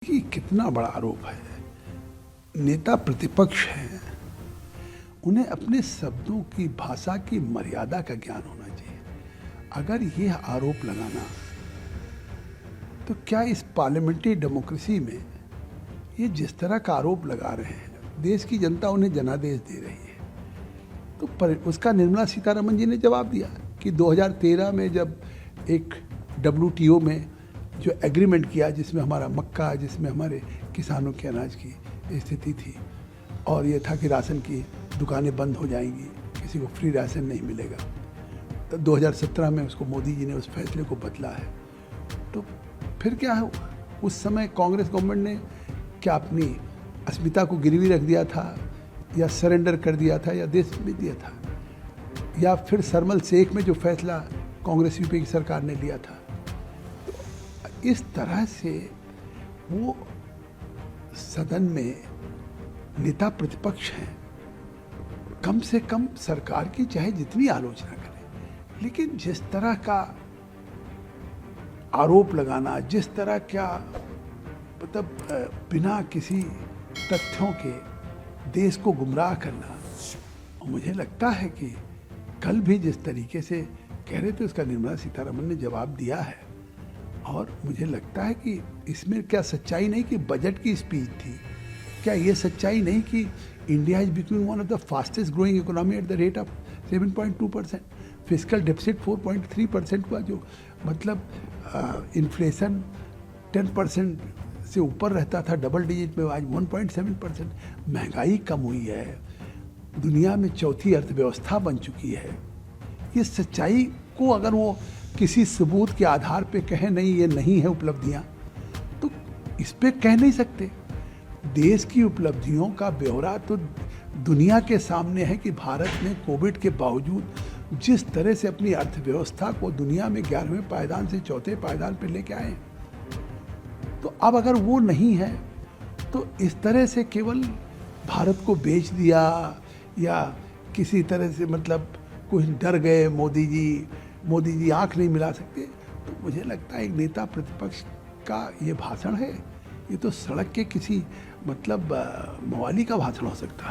कि कितना बड़ा आरोप है। नेता प्रतिपक्ष हैं, उन्हें अपने शब्दों की भाषा की मर्यादा का ज्ञान होना चाहिए। अगर यह आरोप लगाना, तो क्या इस पार्लियामेंट्री डेमोक्रेसी में ये जिस तरह का आरोप लगा रहे हैं, देश की जनता उन्हें जनादेश दे रही है। तो पर उसका निर्मला सीतारमण जी ने जवाब दिया कि 2013 में जब एक WTO में जो एग्रीमेंट किया, जिसमें हमारा मक्का, जिसमें हमारे किसानों के अनाज की स्थिति थी, और ये था कि राशन की दुकानें बंद हो जाएंगी, किसी को फ्री राशन नहीं मिलेगा। तो 2017 में उसको मोदी जी ने उस फैसले को बदला है। तो फिर क्या है, उस समय कांग्रेस गवर्नमेंट ने क्या अपनी अस्मिता को गिरवी रख दिया था, या सरेंडर कर दिया था, या देश में दिया था, या फिर सरमल शेख में जो फैसला कांग्रेस यूपी की सरकार ने लिया था। तो इस तरह से वो सदन में नेता प्रतिपक्ष हैं, कम से कम सरकार की चाहे जितनी आलोचना करें, लेकिन जिस तरह का आरोप लगाना, जिस तरह का मतलब बिना किसी तथ्यों के देश को गुमराह करना, मुझे लगता है कि कल भी जिस तरीके से कह रहे थे, उसका निर्मला सीतारमण ने जवाब दिया है। और मुझे लगता है कि इसमें क्या सच्चाई नहीं कि बजट की स्पीच थी, क्या ये सच्चाई नहीं कि India is becoming one of the fastest growing economy at the rate of 7.2%, fiscal deficit 4.3% हुआ, जो मतलब इन्फ्लेशन 10% से ऊपर रहता था, डबल डिजिट में, आज 1.7%। महंगाई कम हुई है, दुनिया में चौथी अर्थव्यवस्था बन चुकी है। ये सच्चाई को अगर वो किसी सबूत के आधार पे कहे नहीं ये नहीं है उपलब्धियां, तो इस पे कह नहीं सकते। देश की उपलब्धियों का ब्यौरा तो दुनिया के सामने है कि भारत ने कोविड के बावजूद जिस तरह से अपनी अर्थव्यवस्था को दुनिया में 11वें पायदान से चौथे पायदान पे लेके आए। तो अब अगर वो नहीं है, तो इस तरह से केवल भारत को बेच दिया, या किसी तरह से मतलब कुछ डर गए मोदी जी आंख नहीं मिला सकते, तो मुझे लगता है एक नेता प्रतिपक्ष का ये भाषण है, ये तो सड़क के किसी मतलब मवाली का भाषण हो सकता है।